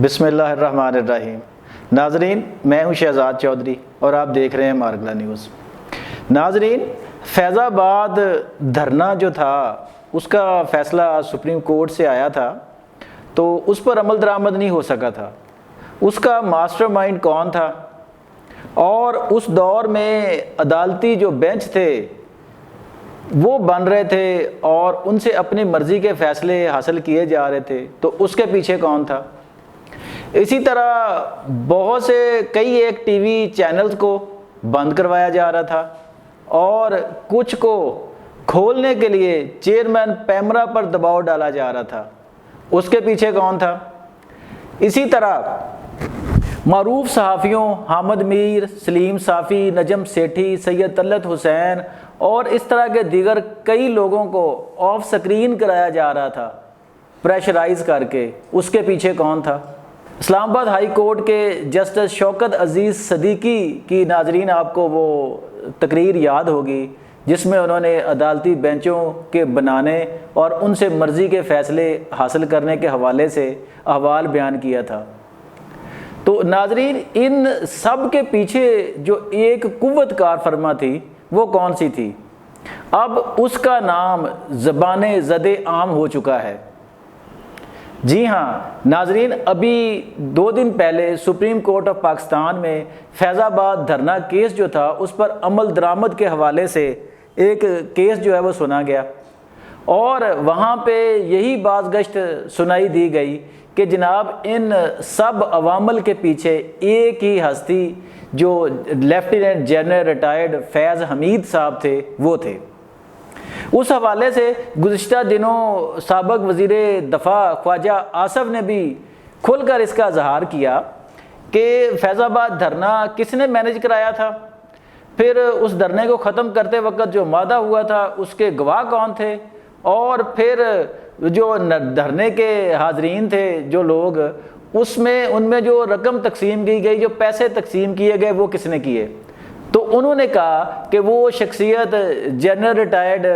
بسم اللہ الرحمن الرحیم۔ ناظرین، میں ہوں شہزاد چودھری اور آپ دیکھ رہے ہیں مارگلا نیوز۔ ناظرین، فیض آباد دھرنا جو تھا اس کا فیصلہ سپریم کورٹ سے آیا تھا تو اس پر عمل درآمد نہیں ہو سکا تھا۔ اس کا ماسٹر مائنڈ کون تھا اور اس دور میں عدالتی جو بینچ تھے وہ بن رہے تھے اور ان سے اپنی مرضی کے فیصلے حاصل کیے جا رہے تھے، تو اس کے پیچھے کون تھا؟ اسی طرح بہت سے کئی ایک ٹی وی چینلز کو بند کروایا جا رہا تھا اور کچھ کو کھولنے کے لیے چیئرمین پیمرا پر دباؤ ڈالا جا رہا تھا، اس کے پیچھے کون تھا؟ اسی طرح معروف صحافیوں حامد میر، سلیم صافی، نجم سیٹھی، سید طلعت حسین اور اس طرح کے دیگر کئی لوگوں کو آف سکرین کرایا جا رہا تھا پریشرائز کر کے، اس کے پیچھے کون تھا؟ اسلام آباد ہائی کورٹ کے جسٹس شوکت عزیز صدیقی کی ناظرین آپ کو وہ تقریر یاد ہوگی جس میں انہوں نے عدالتی بینچوں کے بنانے اور ان سے مرضی کے فیصلے حاصل کرنے کے حوالے سے احوال بیان کیا تھا۔ تو ناظرین، ان سب کے پیچھے جو ایک قوت کار فرما تھی وہ کون سی تھی؟ اب اس کا نام زبان زد عام ہو چکا ہے۔ جی ہاں ناظرین، ابھی 2 دن پہلے سپریم کورٹ آف پاکستان میں فیض آباد دھرنا کیس جو تھا اس پر عمل درآمد کے حوالے سے ایک کیس جو ہے وہ سنا گیا اور وہاں پہ یہی باز گشت سنائی دی گئی کہ جناب ان سب عوامل کے پیچھے ایک ہی ہستی جو لیفٹیننٹ جنرل ریٹائرڈ فیض حمید صاحب تھے وہ تھے۔ اس حوالے سے گزشتہ دنوں سابق وزیر دفاع خواجہ آصف نے بھی کھل کر اس کا اظہار کیا کہ فیض آباد دھرنا کس نے مینیج کرایا تھا، پھر اس دھرنے کو ختم کرتے وقت جو مادہ ہوا تھا اس کے گواہ کون تھے، اور پھر جو دھرنے کے حاضرین تھے جو لوگ ان میں جو رقم تقسیم کی گئی، جو پیسے تقسیم کیے گئے وہ کس نے کیے۔ تو انہوں نے کہا کہ وہ شخصیت جنرل ریٹائرڈ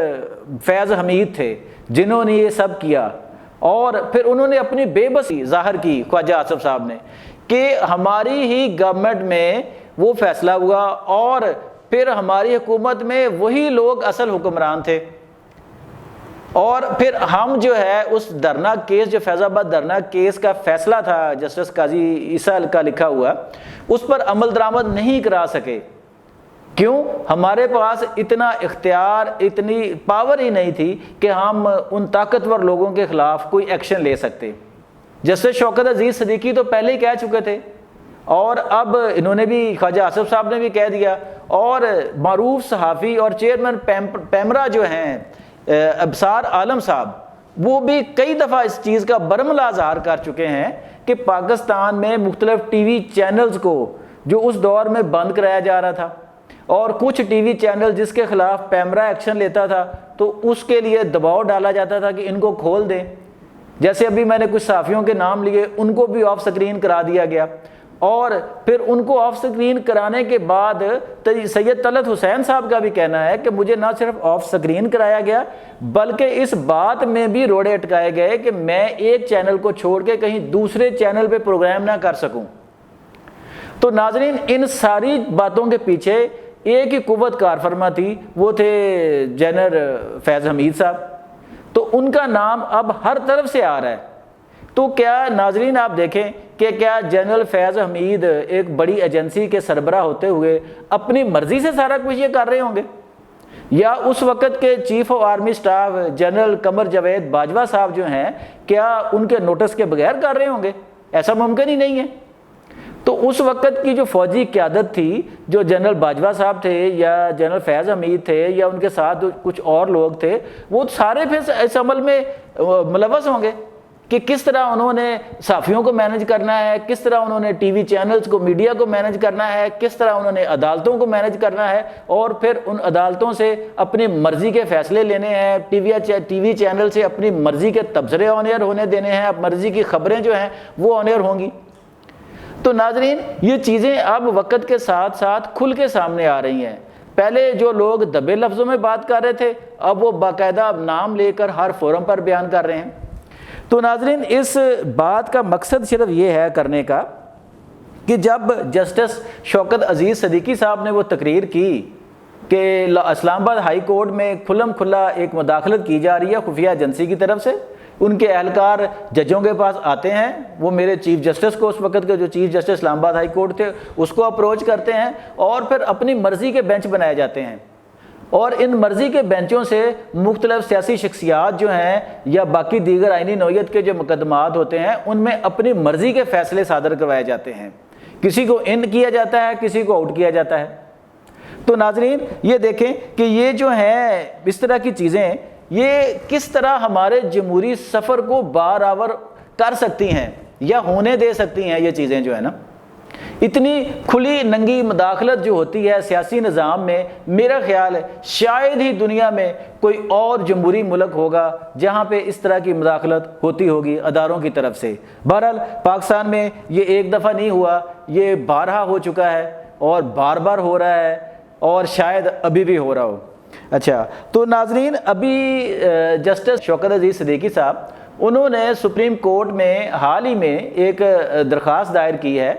فیض حمید تھے جنہوں نے یہ سب کیا، اور پھر انہوں نے اپنی بے بسی ظاہر کی خواجہ آصف صاحب نے کہ ہماری ہی گورنمنٹ میں وہ فیصلہ ہوا اور پھر ہماری حکومت میں وہی لوگ اصل حکمران تھے، اور پھر ہم جو ہے اس دھرنا کیس جو فیض آباد دھرنا کیس کا فیصلہ تھا جسٹس قاضی عیسیٰ کا لکھا ہوا، اس پر عمل درآمد نہیں کرا سکے۔ کیوں؟ ہمارے پاس اتنا اختیار، اتنی پاور ہی نہیں تھی کہ ہم ان طاقتور لوگوں کے خلاف کوئی ایکشن لے سکتے۔ جسٹس شوکت عزیز صدیقی تو پہلے ہی کہہ چکے تھے اور اب انہوں نے بھی، خواجہ آصف صاحب نے بھی کہہ دیا، اور معروف صحافی اور چیئرمین پیمرا جو ہیں ابصار عالم صاحب، وہ بھی کئی دفعہ اس چیز کا برملا اظہار کر چکے ہیں کہ پاکستان میں مختلف ٹی وی چینلز کو جو اس دور میں بند کرایا جا رہا تھا، اور کچھ ٹی وی چینل جس کے خلاف پیمرا ایکشن لیتا تھا تو اس کے لیے دباؤ ڈالا جاتا تھا کہ ان کو کھول دیں۔ جیسے ابھی میں نے کچھ صحافیوں کے نام لیے، ان کو بھی آف سکرین کرا دیا گیا، اور پھر ان کو آف سکرین کرانے کے بعد سید طلعت حسین صاحب کا بھی کہنا ہے کہ مجھے نہ صرف آف سکرین کرایا گیا بلکہ اس بات میں بھی روڑے اٹکائے گئے کہ میں ایک چینل کو چھوڑ کے کہیں دوسرے چینل پہ پروگرام نہ کر سکوں۔ تو ناظرین، ان ساری باتوں کے پیچھے ایک ہی قوت کار فرما تھی، وہ تھے جنرل فیض حمید صاحب۔ تو ان کا نام اب ہر طرف سے آ رہا ہے۔ تو کیا ناظرین آپ دیکھیں کہ کیا جنرل فیض حمید ایک بڑی ایجنسی کے سربراہ ہوتے ہوئے اپنی مرضی سے سارا کچھ یہ کر رہے ہوں گے، یا اس وقت کے chief of army staff general Qamar Javed Bajwa صاحب جو ہیں کیا ان کے نوٹس کے بغیر کر رہے ہوں گے؟ ایسا ممکن ہی نہیں ہے۔ تو اس وقت کی جو فوجی قیادت تھی، جو جنرل باجوہ صاحب تھے یا جنرل فیض حمید تھے یا ان کے ساتھ کچھ اور لوگ تھے، وہ سارے پھر اس عمل میں ملوث ہوں گے کہ کس طرح انہوں نے صحافیوں کو مینج کرنا ہے، کس طرح انہوں نے ٹی وی چینلز کو، میڈیا کو مینج کرنا ہے، کس طرح انہوں نے عدالتوں کو مینج کرنا ہے، اور پھر ان عدالتوں سے اپنی مرضی کے فیصلے لینے ہیں، ٹی وی چینل سے اپنی مرضی کے تبصرے آن ایئر ہونے دینے ہیں، مرضی کی خبریں جو ہیں وہ آن ایئر ہوں گی۔ تو ناظرین، یہ چیزیں اب وقت کے ساتھ ساتھ کھل کے سامنے آ رہی ہیں۔ پہلے جو لوگ دبے لفظوں میں بات کر رہے تھے اب وہ باقاعدہ نام لے کر ہر فورم پر بیان کر رہے ہیں۔ تو ناظرین اس بات کا مقصد صرف یہ ہے کرنے کا کہ جب جسٹس شوکت عزیز صدیقی صاحب نے وہ تقریر کی کہ اسلام آباد ہائی کورٹ میں کھلم کھلا ایک مداخلت کی جا رہی ہے خفیہ ایجنسی کی طرف سے، ان کے اہلکار ججوں کے پاس آتے ہیں، وہ میرے چیف جسٹس کو، اس وقت کے جو چیف جسٹس اسلام آباد ہائی کورٹ تھے، اس کو اپروچ کرتے ہیں، اور پھر اپنی مرضی کے بینچ بنائے جاتے ہیں، اور ان مرضی کے بینچوں سے مختلف سیاسی شخصیات جو ہیں یا باقی دیگر آئینی نوعیت کے جو مقدمات ہوتے ہیں ان میں اپنی مرضی کے فیصلے صادر کروائے جاتے ہیں، کسی کو ان کیا جاتا ہے، کسی کو آؤٹ کیا جاتا ہے۔ تو ناظرین یہ دیکھیں کہ یہ جو ہیں اس طرح کی چیزیں یہ کس طرح ہمارے جمہوری سفر کو بارآور کر سکتی ہیں یا ہونے دے سکتی ہیں۔ یہ چیزیں جو ہے نا، اتنی کھلی ننگی مداخلت جو ہوتی ہے سیاسی نظام میں، میرا خیال ہے شاید ہی دنیا میں کوئی اور جمہوری ملک ہوگا جہاں پہ اس طرح کی مداخلت ہوتی ہوگی اداروں کی طرف سے۔ بہرحال پاکستان میں یہ ایک دفعہ نہیں ہوا، یہ بارہا ہو چکا ہے اور بار بار ہو رہا ہے، اور شاید ابھی بھی ہو رہا ہو۔ اچھا، تو ناظرین ابھی جسٹس شوکت عزیز صدیقی صاحب انہوں نے سپریم کورٹ میں حال ہی میں ایک درخواست دائر کی ہے،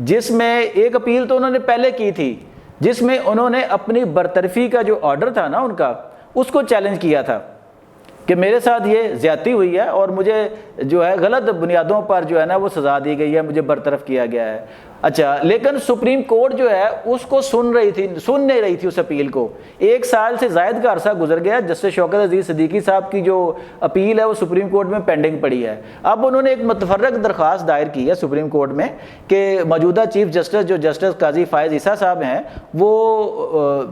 جس میں ایک اپیل تو انہوں نے پہلے کی تھی، جس میں انہوں نے اپنی برطرفی کا جو آرڈر تھا نا ان کا، اس کو چیلنج کیا تھا کہ میرے ساتھ یہ زیادتی ہوئی ہے اور مجھے جو ہے غلط بنیادوں پر جو ہے نا وہ سزا دی گئی ہے، مجھے برطرف کیا گیا ہے۔ اچھا، لیکن سپریم کورٹ جو ہے اس کو سن نہیں رہی تھی اس اپیل کو۔ 1 سال سے زائد کا عرصہ گزر گیا، جسٹس شوکت عزیز صدیقی صاحب کی جو اپیل ہے وہ سپریم کورٹ میں پینڈنگ پڑی ہے۔ اب انہوں نے ایک متفرق درخواست دائر کی ہے سپریم کورٹ میں کہ موجودہ چیف جسٹس جو جسٹس قاضی فائز عیسیٰ صاحب ہیں، وہ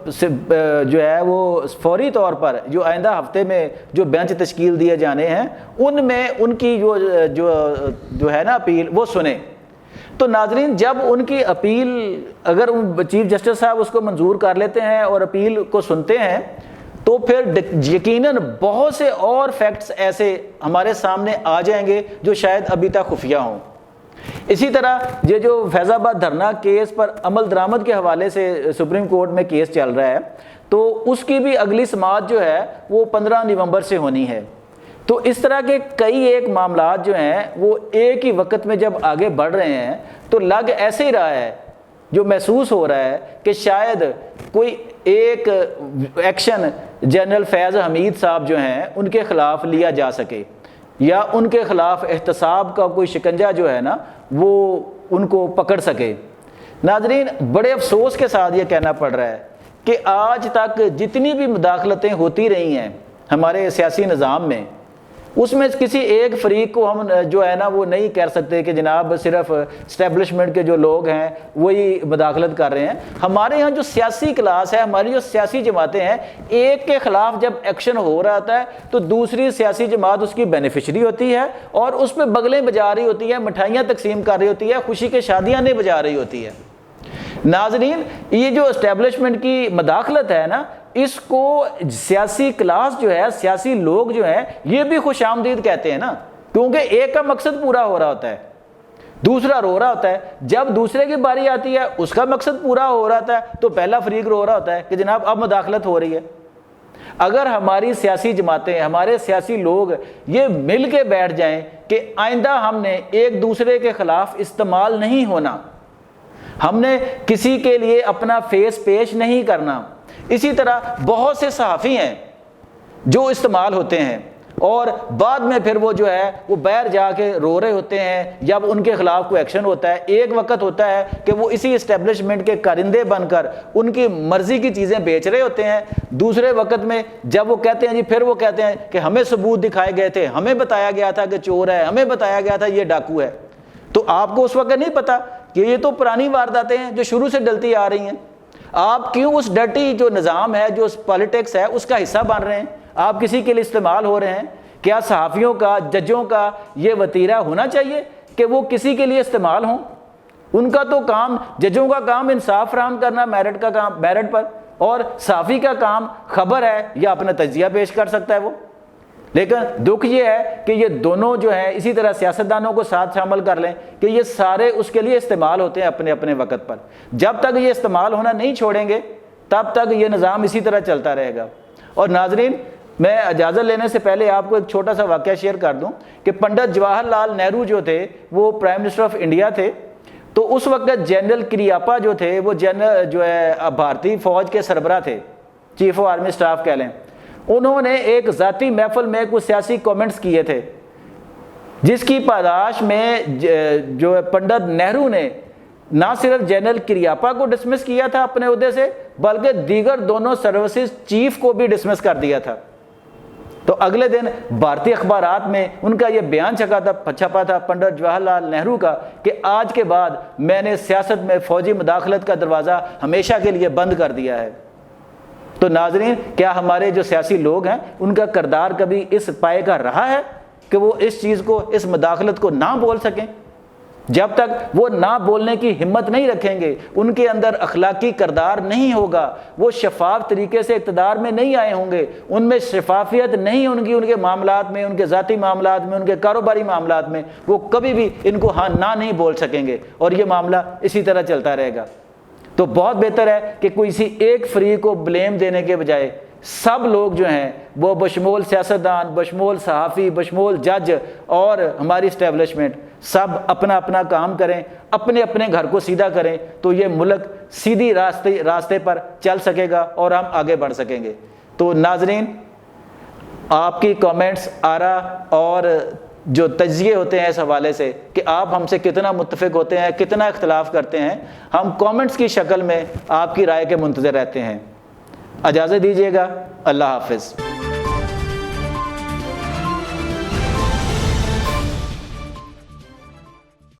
جو ہے وہ فوری طور پر جو آئندہ ہفتے میں جو بینچ تشکیل دیے جانے ہیں ان میں ان کی جو ہے نا اپیل وہ سنیں۔ تو ناظرین جب ان کی اپیل اگر چیف جسٹس صاحب اس کو منظور کر لیتے ہیں اور اپیل کو سنتے ہیں تو پھر یقیناً بہت سے اور فیکٹس ایسے ہمارے سامنے آ جائیں گے جو شاید ابھی تک خفیہ ہوں۔ اسی طرح یہ جو فیض آباد دھرنا کیس پر عمل درآمد کے حوالے سے سپریم کورٹ میں کیس چل رہا ہے، تو اس کی بھی اگلی سماعت جو ہے وہ 15 نومبر سے ہونی ہے۔ تو اس طرح کے کئی ایک معاملات جو ہیں وہ ایک ہی وقت میں جب آگے بڑھ رہے ہیں تو لگ ایسے ہی رہا ہے، جو محسوس ہو رہا ہے کہ شاید کوئی ایک ایکشن جنرل فیض حمید صاحب جو ہیں ان کے خلاف لیا جا سکے، یا ان کے خلاف احتساب کا کوئی شکنجہ جو ہے نا وہ ان کو پکڑ سکے۔ ناظرین بڑے افسوس کے ساتھ یہ کہنا پڑ رہا ہے کہ آج تک جتنی بھی مداخلتیں ہوتی رہی ہیں ہمارے سیاسی نظام میں، اس میں کسی ایک فریق کو ہم جو ہے نا وہ نہیں کہہ سکتے کہ جناب صرف اسٹیبلشمنٹ کے جو لوگ ہیں وہی مداخلت کر رہے ہیں۔ ہمارے ہاں جو سیاسی کلاس ہے، ہماری جو سیاسی جماعتیں ہیں، ایک کے خلاف جب ایکشن ہو رہا ہوتا ہے تو دوسری سیاسی جماعت اس کی بینیفیشری ہوتی ہے اور اس پہ بغلیں بجا رہی ہوتی ہے، مٹھائیاں تقسیم کر رہی ہوتی ہے، خوشی کے شادیاں نہیں بجا رہی ہوتی ہے۔ ناظرین یہ جو اسٹیبلشمنٹ کی مداخلت ہے نا، اس کو سیاسی کلاس جو ہے، سیاسی لوگ جو ہیں یہ بھی خوش آمدید کہتے ہیں نا، کیونکہ ایک کا مقصد پورا ہو رہا ہوتا ہے، دوسرا رو رہا ہوتا ہے۔ جب دوسرے کی باری آتی ہے اس کا مقصد پورا ہو رہا ہوتا ہے تو پہلا فریق رو رہا ہوتا ہے کہ جناب اب مداخلت ہو رہی ہے۔ اگر ہماری سیاسی جماعتیں، ہمارے سیاسی لوگ یہ مل کے بیٹھ جائیں کہ آئندہ ہم نے ایک دوسرے کے خلاف استعمال نہیں ہونا، ہم نے کسی کے لیے اپنا فیس پیش نہیں کرنا۔ اسی طرح بہت سے صحافی ہیں جو استعمال ہوتے ہیں اور بعد میں پھر وہ جو ہے وہ باہر جا کے رو رہے ہوتے ہیں جب ان کے خلاف کوئی ایکشن ہوتا ہے۔ ایک وقت ہوتا ہے کہ وہ اسی اسٹیبلشمنٹ کے کارندے بن کر ان کی مرضی کی چیزیں بیچ رہے ہوتے ہیں، دوسرے وقت میں جب وہ کہتے ہیں جی پھر وہ کہتے ہیں کہ ہمیں ثبوت دکھائے گئے تھے، ہمیں بتایا گیا تھا کہ چور ہے، ہمیں بتایا گیا تھا یہ ڈاکو ہے۔ تو آپ کو اس وقت نہیں پتا کہ یہ تو پرانی وارداتیں ہیں جو شروع سے ڈلتی آ رہی ہیں۔ آپ کیوں اس ڈرٹی جو نظام ہے، جو پالیٹکس ہے، اس کا حصہ بن رہے ہیں؟ آپ کسی کے لیے استعمال ہو رہے ہیں؟ کیا صحافیوں کا، ججوں کا یہ وتیرہ ہونا چاہیے کہ وہ کسی کے لیے استعمال ہوں؟ ان کا تو کام، ججوں کا کام انصاف فراہم کرنا میرٹ کا کام میرٹ پر، اور صحافی کا کام خبر ہے یا اپنا تجزیہ پیش کر سکتا ہے وہ۔ لیکن دکھ یہ ہے کہ یہ دونوں جو ہیں، اسی طرح سیاستدانوں کو ساتھ شامل کر لیں کہ یہ سارے اس کے لیے استعمال ہوتے ہیں اپنے اپنے وقت پر۔ جب تک یہ استعمال ہونا نہیں چھوڑیں گے تب تک یہ نظام اسی طرح چلتا رہے گا۔ اور ناظرین میں اجازت لینے سے پہلے آپ کو ایک چھوٹا سا واقعہ شیئر کر دوں کہ پنڈت جواہر لال نہرو جو تھے وہ پرائم منسٹر آف انڈیا تھے، تو اس وقت جنرل کریاپا جو تھے وہ جو ہے بھارتی فوج کے سربراہ تھے، چیف آف آرمی سٹاف کہہ لیں۔ انہوں نے ایک ذاتی محفل میں کچھ سیاسی کومنٹس کیے تھے، جس کی پاداش میں جو ہے پنڈت نہرو نے نہ صرف جنرل کریاپا کو ڈسمس کیا تھا اپنے عہدے سے، بلکہ دیگر دونوں سروسز چیف کو بھی ڈسمس کر دیا تھا۔ تو اگلے دن بھارتی اخبارات میں ان کا یہ بیان چھپا تھا پنڈت جواہر لال نہرو کا کہ آج کے بعد میں نے سیاست میں فوجی مداخلت کا دروازہ ہمیشہ کے لیے بند کر دیا ہے۔ تو ناظرین، کیا ہمارے جو سیاسی لوگ ہیں ان کا کردار کبھی اس پائے کا رہا ہے کہ وہ اس چیز کو، اس مداخلت کو نہ بول سکیں؟ جب تک وہ نہ بولنے کی ہمت نہیں رکھیں گے، ان کے اندر اخلاقی کردار نہیں ہوگا، وہ شفاف طریقے سے اقتدار میں نہیں آئے ہوں گے، ان میں شفافیت نہیں ہوگی، ان کے معاملات میں، ان کے ذاتی معاملات میں، ان کے کاروباری معاملات میں، وہ کبھی بھی ان کو ہاں نہ نہیں بول سکیں گے، اور یہ معاملہ اسی طرح چلتا رہے گا۔ تو بہت بہتر ہے کہ کسی ایک فریق کو بلیم دینے کے بجائے سب لوگ جو ہیں وہ بشمول سیاستدان، بشمول صحافی، بشمول جج اور ہماری اسٹیبلشمنٹ، سب اپنا اپنا کام کریں، اپنے اپنے گھر کو سیدھا کریں، تو یہ ملک سیدھی راستے پر چل سکے گا اور ہم آگے بڑھ سکیں گے۔ تو ناظرین، آپ کی کامنٹس، آرا اور جو تجزیے ہوتے ہیں اس حوالے سے کہ آپ ہم سے کتنا متفق ہوتے ہیں، کتنا اختلاف کرتے ہیں، ہم کامنٹس کی شکل میں آپ کی رائے کے منتظر رہتے ہیں۔ اجازت دیجیے گا، اللہ حافظ۔